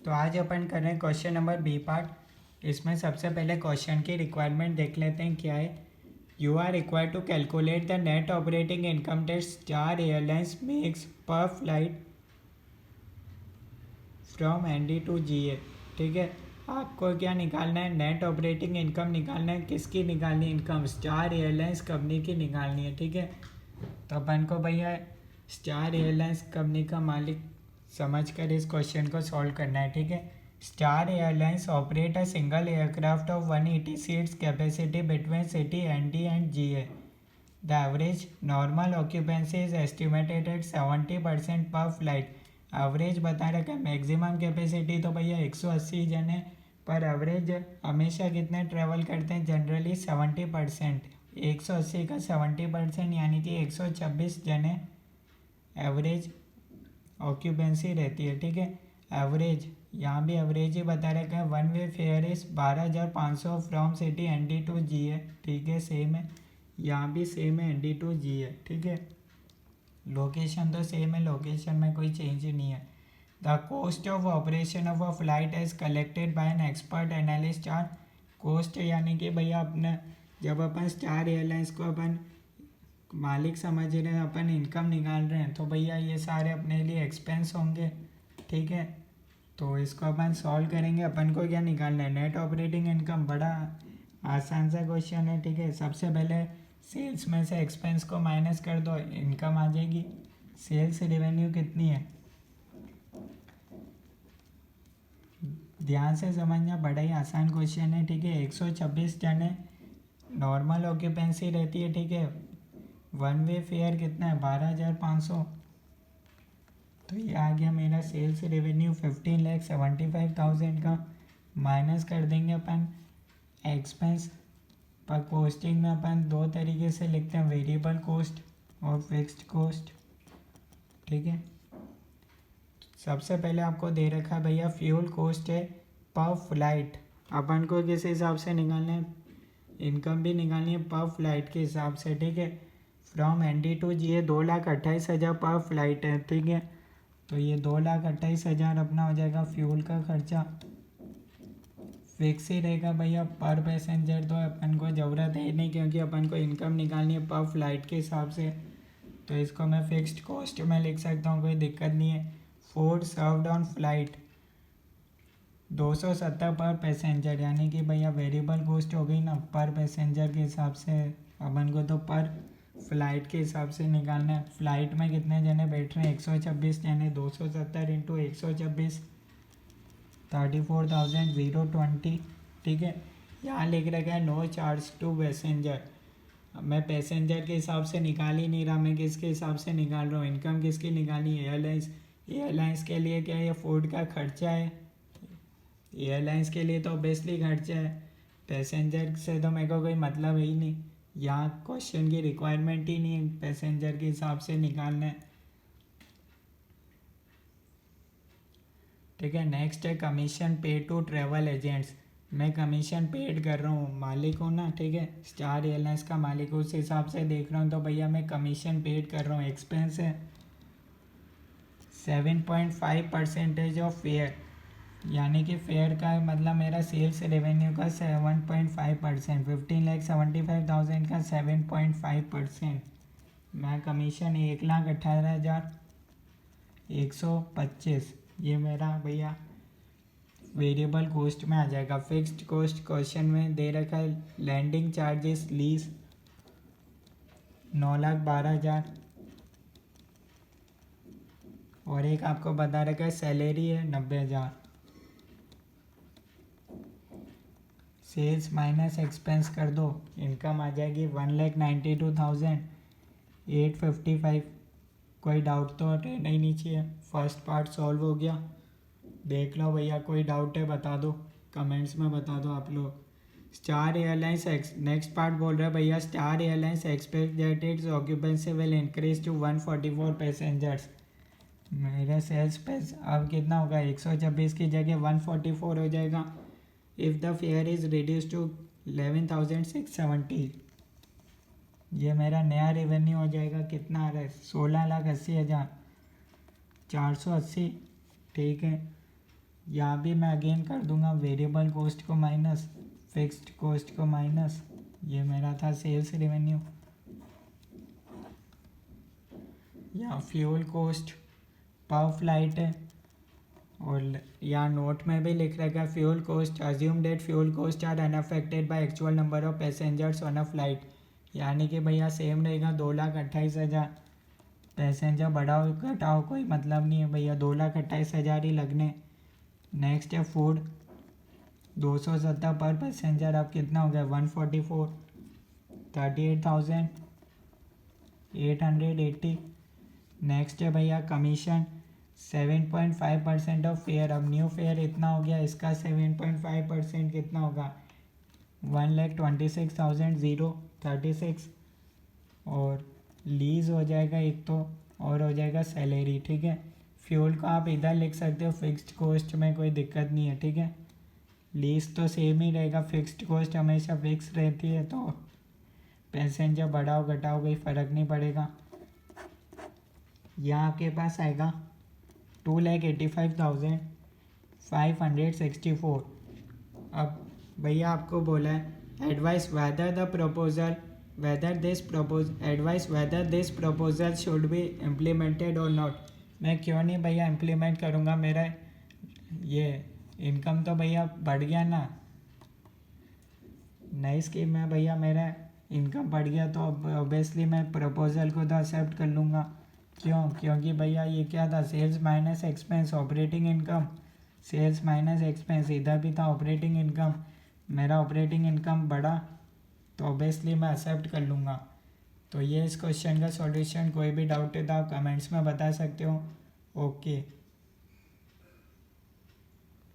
तो आज अपन कर रहे हैं क्वेश्चन नंबर बी पार्ट। इसमें सबसे पहले क्वेश्चन की रिक्वायरमेंट देख लेते हैं क्या है। You are required to calculate the net operating income that Star Airlines makes per flight from ND to GA. ठीक है, आपको क्या निकालना है, नेट ऑपरेटिंग इनकम निकालना है। किसकी निकालनी है इनकम? स्टार एयरलाइंस कंपनी की निकालनी है। ठीक है, तो अपन को भैया स्टार एयरलाइंस कंपनी का मालिक समझ कर इस क्वेश्चन को सॉल्व करना है। ठीक है, Star Airlines operate a single aircraft of 180 seats capacity between city ND and GA. The average normal occupancy is estimated at 70% per flight. Average बता रखा है, मैक्सिमम कैपेसिटी तो भैया 180 जन है, पर एवरेज हमेशा कितने ट्रेवल करते हैं? जनरली 70%। 180 का 70% यानी कि 126 जन है एवरेज ऑक्यूपेंसी रहती है। ठीक है, एवरेज यहाँ भी एवरेज ही बता रखा है। One way fare is 12,500 from city ND to G है। ठीक है, सेम है, यहाँ भी सेम है, एनडी टू जी है। ठीक है, लोकेशन तो सेम है, लोकेशन में कोई चेंज ही नहीं है। The cost of operation of a flight is collected by an expert analyst R. Cost यानी कि भैया अपने जब अपन स्टार एयरलाइंस को अपन मालिक समझ रहे हैं, अपन इनकम निकाल रहे हैं, तो भैया ये सारे अपने लिए एक्सपेंस होंगे। ठीक है, तो इसको अपन सॉल्व करेंगे। अपन को क्या निकालना है? Net operating income. बड़ा आसान सा क्वेश्चन है। ठीक है, सबसे पहले सेल्स में से एक्सपेंस को माइनस कर दो, इनकम आ जाएगी। सेल्स रेवेन्यू कितनी है, ध्यान से समझना, बड़ा ही आसान क्वेश्चन है। ठीक है, 126 टन है, नॉर्मल ऑक्यूपेंसी रहती है। ठीक है, वन वे फेयर कितना है? 12,500। तो ये आ गया मेरा सेल्स रेवेन्यू 15,75,000 का। माइनस कर देंगे अपन एक्सपेंस। पर कॉस्टिंग में अपन दो तरीके से लिखते हैं, वेरिएबल कॉस्ट और फिक्स्ड कॉस्ट। ठीक है, सबसे पहले आपको दे रखा है भैया फ्यूल कॉस्ट है पर फ्लाइट। अपन को किस हिसाब से निकालना है? इनकम भी निकालनी है पर फ्लाइट के हिसाब से। ठीक है, फ्रॉम एनडी टू जी है 2,28,000 पर फ्लाइट है। ठीक है, तो ये 2,28,000 अपना हो जाएगा फ्यूल का खर्चा। फिक्स ही रहेगा भैया पर पैसेंजर, तो अपन को ज़रूरत है नहीं, क्योंकि अपन को इनकम निकालनी है पर फ्लाइट के हिसाब से। तो इसको मैं फिक्स्ड कॉस्ट में लिख सकता हूँ, कोई दिक्कत नहीं है। फूड सर्व्ड ऑन फ्लाइट 270 पर पैसेंजर, यानी कि भैया वेरिएबल कॉस्ट हो गई ना, पर पैसेंजर के हिसाब से। अपन को तो पर फ्लाइट के हिसाब से निकालना है। फ्लाइट में कितने जने बैठ रहे हैं? 126 जने। 270 इंटू 126 34,020। ठीक है, यहाँ लिख रखा है नो चार्ज टू पैसेंजर। मैं पैसेंजर के हिसाब से निकाल ही नहीं रहा, मैं किसके हिसाब से निकाल रहा हूँ? इनकम किसकी निकालनी है? एयरलाइंस। एयरलाइंस के लिए क्या है? ये फूड का खर्चा है, एयरलाइंस के लिए तो ऑब्वियसली खर्चा है। पैसेंजर से तो मेरे को कोई मतलब है ही नहीं, यहाँ क्वेश्चन की रिक्वायरमेंट ही नहीं है पैसेंजर के हिसाब से निकालना है। ठीक है, नेक्स्ट है commission paid to travel agents. मैं कमीशन पेड कर रहा हूँ, मालिक हूँ ना। ठीक है, स्टार एयरलाइंस का मालिक हूँ, उस हिसाब से देख रहा हूँ, तो भैया मैं कमीशन पेड कर रहा हूँ। एक्सपेंस है 7.5% ऑफ फेयर, यानी कि फेयर का मतलब मेरा सेल्स रेवेन्यू का 7.5%। 15,75,000 का 7.5%। मैं कमीशन 1,18,125, ये मेरा भैया वेरिएबल कॉस्ट में आ जाएगा। फिक्स्ड कॉस्ट क्वेश्चन में दे रखा है लैंडिंग चार्जेस लीज 9,12,000, और एक आपको बता रखा है सैलरी है 90,000। सेल्स माइनस एक्सपेंस कर दो, इनकम आ जाएगी 1,92,855। कोई डाउट तो रहना ही नहीं चाहिए। फर्स्ट पार्ट सॉल्व हो गया, देख लो भैया, कोई डाउट है बता दो, कमेंट्स में बता दो आप लोग। स्टार एयरलाइंस नेक्स्ट पार्ट बोल रहे हैं भैया, Star Airlines expect that its occupancy will increase to 144 passengers. मेरे सेल्स पे अब कितना होगा? 126 की जगह 144 हो जाएगा। If the fare is reduce to 11,670, ये मेरा नया रेवेन्यू हो जाएगा। कितना आ रहा है? 16,80,480। ठीक है, यहाँ भी मैं अगेन कर दूंगा वेरिएबल कॉस्ट को माइनस, फिक्स्ड कॉस्ट को माइनस, ये मेरा था सेल्स रेवेन्यू। यहाँ फ्यूल कॉस्ट पर फ्लाइट है, और यहाँ नोट में भी लिख रखा है fuel cost assume that fuel cost are unaffected by actual number of passengers on a flight, यानी कि भैया सेम रहेगा 2,28,000। पैसेंजर बढ़ाओ घटाओ कोई मतलब नहीं है भैया, 2,28,000 ही लगने। नेक्स्ट है फूड, 270 पर पैसेंजर, अब कितना हो गया 144, 38,880। नेक्स्ट है भैया कमीशन 7.5% ऑफ फेयर, अब न्यू फेयर इतना हो गया, इसका 7.5% कितना होगा 1,26,036। और लीज हो जाएगा एक तो, और हो जाएगा सैलरी, ठीक है। फ्यूल को आप इधर लिख सकते हो, फिक्स्ड कॉस्ट में कोई दिक्कत नहीं है, ठीक है। लीज तो सेम ही रहेगा, फिक्स्ड कॉस्ट हमेशा फिक्स रहती है, तो पैसेंजर बढ़ाओ घटाओ कोई फ़र्क नहीं पड़ेगा। यहाँ आपके पास आएगा 2,85,564। अब भैया आपको बोला है advice whether this proposal should be implemented और नॉट। मैं क्यों नहीं भैया इम्प्लीमेंट करूँगा, मेरा ये इनकम तो भैया बढ़ गया ना, नई स्कीम में भैया मेरा इनकम बढ़ गया, तो ऑब्वियसली मैं प्रपोजल को तो एक्सेप्ट कर लूँगा। क्यों? क्योंकि भैया ये क्या था, sales minus expense operating income, sales minus expense, इधर भी था ऑपरेटिंग इनकम, मेरा ऑपरेटिंग इनकम बढ़ा, तो ऑब्वियसली मैं एक्सेप्ट कर लूँगा। तो ये इस क्वेश्चन का सॉल्यूशन, कोई भी डाउट है तो आप कमेंट्स में बता सकते हो। ओके।